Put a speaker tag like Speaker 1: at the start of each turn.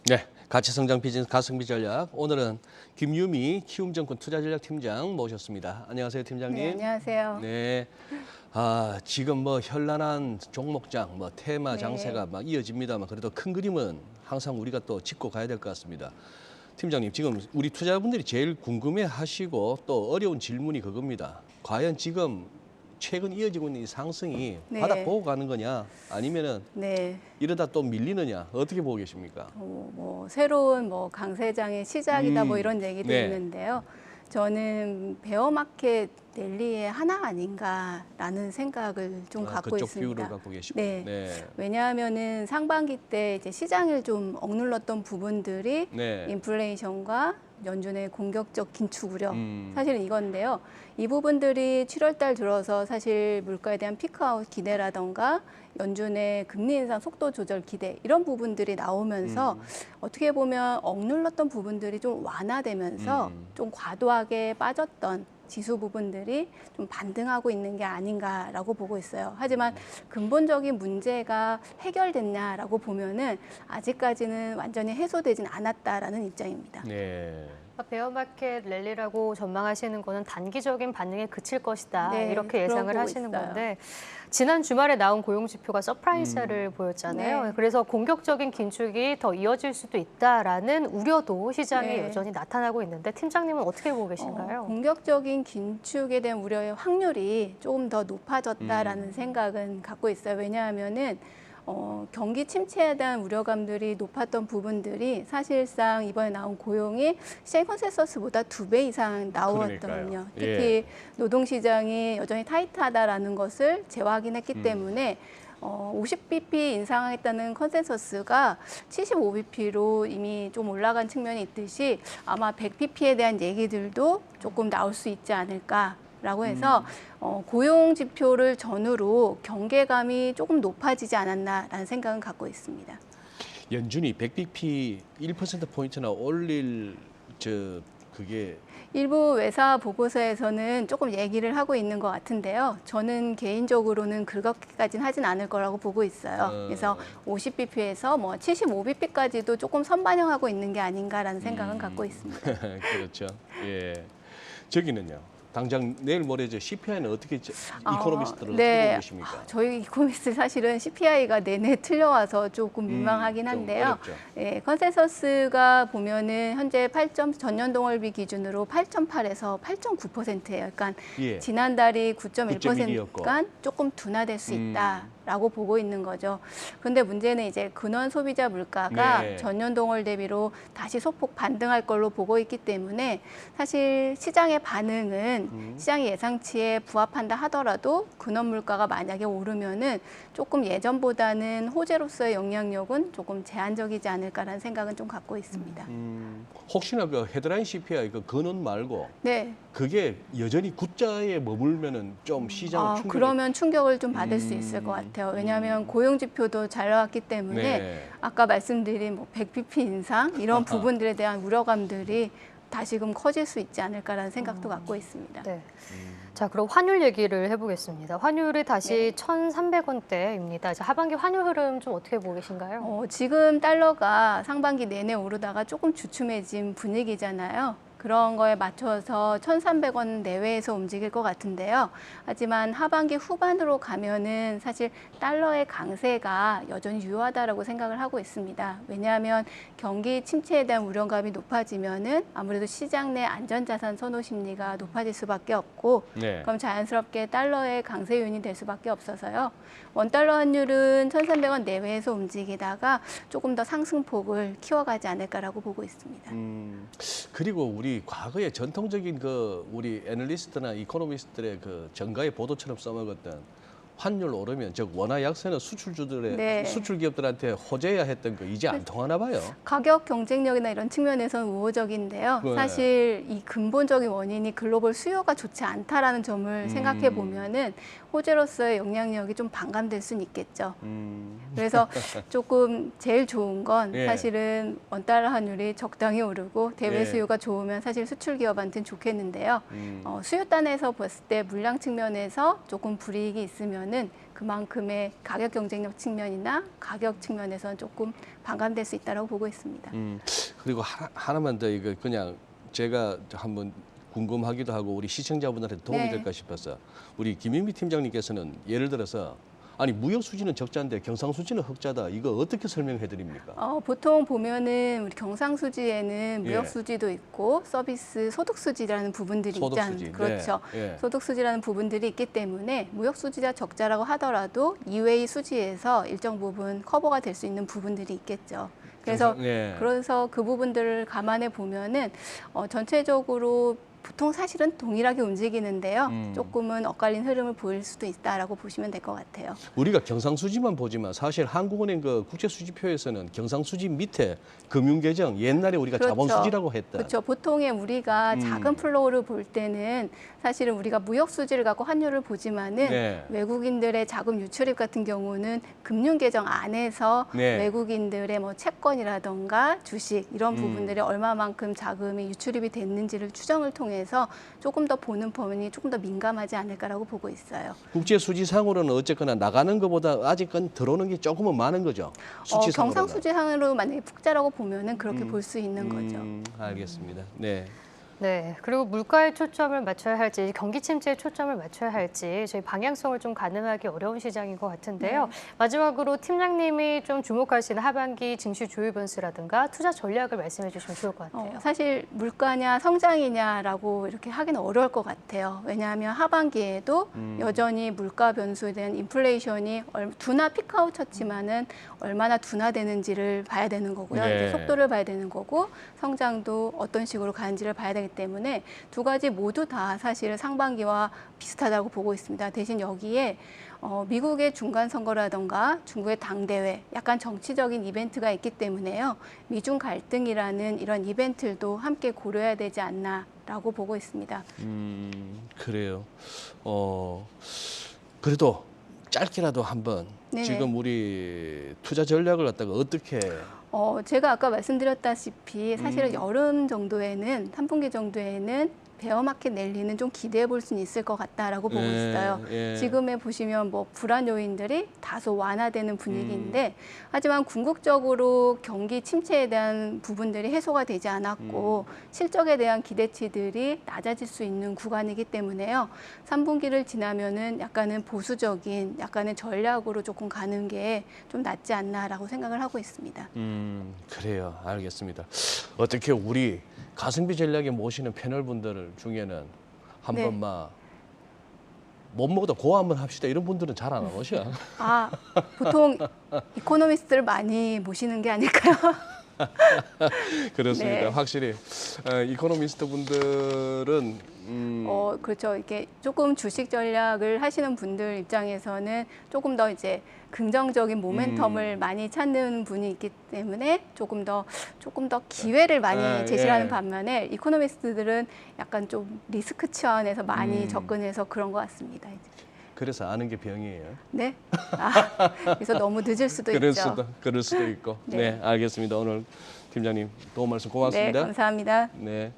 Speaker 1: 네, 가치성장 비즈니스 가성비 전략. 오늘은 김유미 키움증권 투자전략팀장 모셨습니다. 안녕하세요, 팀장님.
Speaker 2: 네, 안녕하세요.
Speaker 1: 네. 지금 뭐 현란한 종목장, 뭐 테마
Speaker 2: 네.
Speaker 1: 장세가 막 이어집니다만 그래도 큰 그림은 항상 우리가 또 짚고 가야 될 것 같습니다. 팀장님, 지금 우리 투자자분들이 제일 궁금해하시고 또 어려운 질문이 그겁니다. 과연 지금 최근 이어지고 있는 이 상승이
Speaker 2: 네.
Speaker 1: 바닥 보고 가는 거냐, 아니면은
Speaker 2: 네,
Speaker 1: 이러다 또 밀리느냐, 어떻게 보고 계십니까?
Speaker 2: 새로운 강세장의 시작이다 이런 얘기도
Speaker 1: 네.
Speaker 2: 있는데요. 저는 베어마켓 랠리의 하나 아닌가라는 생각을 좀 갖고
Speaker 1: 그쪽
Speaker 2: 있습니다.
Speaker 1: 뷰를 갖고 계시고.
Speaker 2: 네.
Speaker 1: 네.
Speaker 2: 왜냐하면은 상반기 때 이제 시장을 좀 억눌렀던 부분들이
Speaker 1: 네.
Speaker 2: 인플레이션과 연준의 공격적 긴축 우려,
Speaker 1: 음.
Speaker 2: 사실은 이건데요. 이 부분들이 7월 달 들어서 사실 물가에 대한 피크아웃 기대라던가 연준의 금리 인상 속도 조절 기대 이런 부분들이 나오면서 어떻게 보면 억눌렀던 부분들이 좀 완화되면서 좀 과도하게 빠졌던 지수 부분들이 좀 반등하고 있는 게 아닌가라고 보고 있어요. 하지만 근본적인 문제가 해결됐냐라고 보면은 아직까지는 완전히 해소되진 않았다라는 입장입니다.
Speaker 1: 네.
Speaker 3: 베어마켓 랠리라고 전망하시는 거는 단기적인 반응에 그칠 것이다.
Speaker 2: 네,
Speaker 3: 이렇게 예상을
Speaker 2: 그러고
Speaker 3: 하시는
Speaker 2: 있어요.
Speaker 3: 건데 지난 주말에 나온 고용 지표가 서프라이즈를 보였잖아요.
Speaker 2: 네.
Speaker 3: 그래서 공격적인 긴축이 더 이어질 수도 있다라는 우려도 시장에
Speaker 2: 네.
Speaker 3: 여전히 나타나고 있는데 팀장님은 어떻게 보고 계신가요?
Speaker 2: 공격적인 긴축에 대한 우려의 확률이 조금 더 높아졌다라는 생각은 갖고 있어요. 왜냐하면은 경기 침체에 대한 우려감들이 높았던 부분들이 사실상 이번에 나온 고용이 시장 컨센서스보다 2배 이상 나왔거든요.
Speaker 1: 그러니까요.
Speaker 2: 특히
Speaker 1: 예.
Speaker 2: 노동시장이 여전히 타이트하다라는 것을 재확인했기 때문에 50bp 인상하겠다는 컨센서스가 75bp로 이미 좀 올라간 측면이 있듯이 아마 100bp에 대한 얘기들도 조금 나올 수 있지 않을까라고 해서 고용 지표를 전후로 경계감이 조금 높아지지 않았나라는 생각은 갖고 있습니다.
Speaker 1: 연준이 100bp 1%포인트나 올릴 그게
Speaker 2: 일부 외사 보고서에서는 조금 얘기를 하고 있는 것 같은데요. 저는 개인적으로는 그렇게까지는 하진 않을 거라고 보고 있어요. 그래서 50bp에서 75bp까지도 조금 선반영하고 있는 게 아닌가라는 생각은 갖고 있습니다.
Speaker 1: 그렇죠. 예. 저기는요. 당장 내일 모레 CPI는 어떻게 이코노미스트를 어떻게
Speaker 2: 네.
Speaker 1: 보고 계십니까?
Speaker 2: 저희 이코노미스트 사실은 CPI가 내내 틀려와서 조금 민망하긴
Speaker 1: 좀
Speaker 2: 한데요.
Speaker 1: 어렵죠.
Speaker 2: 예, 컨센서스가 보면은 현재 8점 전년 동월비 기준으로 8.8에서 8.9%예요. 그러니까
Speaker 1: 예.
Speaker 2: 지난달이
Speaker 1: 9.1 였고.
Speaker 2: 9.1%니까 조금 둔화될 수 있다라고 보고 있는 거죠. 그런데 문제는 이제 근원 소비자 물가가
Speaker 1: 네.
Speaker 2: 전년 동월 대비로 다시 소폭 반등할 걸로 보고 있기 때문에 사실 시장의 반응은 시장의 예상치에 부합한다 하더라도 근원 물가가 만약에 오르면은 조금 예전보다는 호재로서의 영향력은 조금 제한적이지 않을까라는 생각은 좀 갖고 있습니다.
Speaker 1: 혹시나 그 헤드라인 CPI 그 근원 말고
Speaker 2: 네.
Speaker 1: 그게 여전히 굿자에 머물면은 좀 시장 충격.
Speaker 2: 그러면 충격을 좀 받을 수 있을 것 같아요. 왜냐하면 고용 지표도 잘 나왔기 때문에
Speaker 1: 네.
Speaker 2: 아까 말씀드린 100bp 인상 이런 부분들에 대한 우려감들이 다시금 커질 수 있지 않을까라는 생각도 갖고 있습니다.
Speaker 3: 네. 자, 그럼 환율 얘기를 해보겠습니다. 환율이 다시 1,300원대입니다. 하반기 환율 흐름 좀 어떻게 보고 계신가요?
Speaker 2: 지금 달러가 상반기 내내 오르다가 조금 주춤해진 분위기잖아요. 그런 거에 맞춰서 1,300원 내외에서 움직일 것 같은데요. 하지만 하반기 후반으로 가면은 사실 달러의 강세가 여전히 유효하다라고 생각을 하고 있습니다. 왜냐하면 경기 침체에 대한 우려감이 높아지면은 아무래도 시장 내 안전자산 선호 심리가 높아질 수밖에 없고
Speaker 1: 네.
Speaker 2: 그럼 자연스럽게 달러의 강세 요인이 될 수밖에 없어서요. 원달러 환율은 1,300원 내외에서 움직이다가 조금 더 상승폭을 키워가지 않을까라고 보고 있습니다.
Speaker 1: 그리고 우리 과거에 전통적인 우리 애널리스트나 이코노미스트들의 정가의 보도처럼 써먹었던 환율 오르면 즉 원화 약세는 수출주들의
Speaker 2: 네.
Speaker 1: 수출 기업들한테 호재야 했던 거 이제 안 통하나 봐요.
Speaker 2: 가격 경쟁력이나 이런 측면에서는 우호적인데요.
Speaker 1: 네.
Speaker 2: 사실 이 근본적인 원인이 글로벌 수요가 좋지 않다라는 점을 생각해 보면은 호재로서의 영향력이 좀 반감될 수는 있겠죠. 그래서 조금 제일 좋은 건
Speaker 1: 예.
Speaker 2: 사실은 원달러 환율이 적당히 오르고 대외
Speaker 1: 예.
Speaker 2: 수요가 좋으면 사실 수출 기업한테는 좋겠는데요. 수요단에서 봤을 때 물량 측면에서 조금 불이익이 있으면 되면은 그만큼의 가격 경쟁력 측면이나 가격 측면에서는 조금 반감될 수 있다고 보고 있습니다.
Speaker 1: 그리고 하나만 더 이거 그냥 제가 한번 궁금하기도 하고 우리 시청자분들한테 도움이
Speaker 2: 네.
Speaker 1: 될까 싶어서 우리 김인미 팀장님께서는 예를 들어서 아니 무역 수지는 적자인데 경상 수지는 흑자다. 이거 어떻게 설명해 드립니까?
Speaker 2: 보통 보면은 우리 경상수지에는
Speaker 1: 예.
Speaker 2: 무역수지도 있고 서비스 소득수지라는 부분들이
Speaker 1: 소득수지.
Speaker 2: 있잖아요. 그렇죠.
Speaker 1: 네. 예.
Speaker 2: 소득수지라는 부분들이 있기 때문에 무역수지가 적자라고 하더라도 이외의 수지에서 일정 부분 커버가 될 수 있는 부분들이 있겠죠. 그래서
Speaker 1: 예.
Speaker 2: 그래서 그 부분들을 감안해 보면은 전체적으로 보통 사실은 동일하게 움직이는데요. 조금은 엇갈린 흐름을 보일 수도 있다라고 보시면 될 것 같아요.
Speaker 1: 우리가 경상수지만 보지만 사실 한국은행 그 국제수지표에서는 경상수지 밑에 금융계정 옛날에 우리가
Speaker 2: 그렇죠.
Speaker 1: 자본수지라고 했던
Speaker 2: 그렇죠. 보통의 우리가 작은 플로우를 볼 때는 사실은 우리가 무역 수지를 갖고 환율을 보지만은
Speaker 1: 네.
Speaker 2: 외국인들의 자금 유출입 같은 경우는 금융 계정 안에서
Speaker 1: 네.
Speaker 2: 외국인들의 뭐 채권이라던가 주식 이런 부분들이 얼마만큼 자금이 유출입이 됐는지를 추정을 통해서 조금 더 보는 범위이 조금 더 민감하지 않을까라고 보고 있어요.
Speaker 1: 국제수지상으로는 어쨌거나 나가는 것보다 아직은 들어오는 게 조금은 많은 거죠. 수치상으로는.
Speaker 2: 경상수지상으로 만약에 푹자라고 보면은 그렇게 볼 수 있는 거죠.
Speaker 1: 알겠습니다. 네.
Speaker 3: 네, 그리고 물가에 초점을 맞춰야 할지 경기 침체에 초점을 맞춰야 할지 저희 방향성을 좀 가늠하기 어려운 시장인 것 같은데요. 마지막으로 팀장님이 좀 주목하시는 하반기 증시 주요 변수라든가 투자 전략을 말씀해 주시면 좋을 것 같아요.
Speaker 2: 사실 물가냐 성장이냐라고 이렇게 하기는 어려울 것 같아요. 왜냐하면 하반기에도 여전히 물가 변수에 대한 인플레이션이 둔화 피크아웃 쳤지만은 얼마나 둔화되는지를 봐야 되는 거고요.
Speaker 1: 네.
Speaker 2: 이제 속도를 봐야 되는 거고 성장도 어떤 식으로 가는지를 봐야 되기 때문에 두 가지 모두 다 사실 상반기와 비슷하다고 보고 있습니다. 대신 여기에 미국의 중간 선거라던가 중국의 당대회, 약간 정치적인 이벤트가 있기 때문에요. 미중 갈등이라는 이런 이벤트도 함께 고려해야 되지 않나라고 보고 있습니다.
Speaker 1: 그래요. 그래도 짧게라도 한번
Speaker 2: 네네.
Speaker 1: 지금 우리 투자 전략을 갖다가 어떻게
Speaker 2: 제가 아까 말씀드렸다시피 사실은 여름 정도에는 3분기 정도에는 베어마켓 랠리는 좀 기대해 볼 수는 있을 것 같다라고 보고 있어요.
Speaker 1: 예.
Speaker 2: 지금에 보시면 뭐 불안 요인들이 다소 완화되는 분위기인데 하지만 궁극적으로 경기 침체에 대한 부분들이 해소가 되지 않았고 실적에 대한 기대치들이 낮아질 수 있는 구간이기 때문에요. 3분기를 지나면은 약간은 보수적인 약간의 전략으로 조금 가는 게 좀 낫지 않나라고 생각을 하고 있습니다.
Speaker 1: 그래요. 알겠습니다. 어떻게 우리 가성비 전략에 모시는 패널분들 중에는
Speaker 2: 네.
Speaker 1: 한번 못 먹어도 고아 한번 합시다 이런 분들은 잘 안 오셔.
Speaker 2: 보통 이코노미스트를 많이 모시는 게 아닐까요?
Speaker 1: 그렇습니다.
Speaker 2: 네.
Speaker 1: 확실히 이코노미스트 분들은
Speaker 2: 그렇죠. 이렇게 조금 주식 전략을 하시는 분들 입장에서는 조금 더 이제 긍정적인 모멘텀을 많이 찾는 분이 있기 때문에 조금 더 기회를 많이 제시하는
Speaker 1: 예.
Speaker 2: 반면에 이코노미스트들은 약간 좀 리스크 치환에서 많이 접근해서 그런 것 같습니다. 이제.
Speaker 1: 그래서 아는 게 병이에요.
Speaker 2: 네. 그래서 너무 늦을 수도 있죠.
Speaker 1: 그럴 수도 있고.
Speaker 2: 네.
Speaker 1: 네, 알겠습니다. 오늘 팀장님 도움 말씀 고맙습니다.
Speaker 2: 네, 감사합니다.
Speaker 1: 네.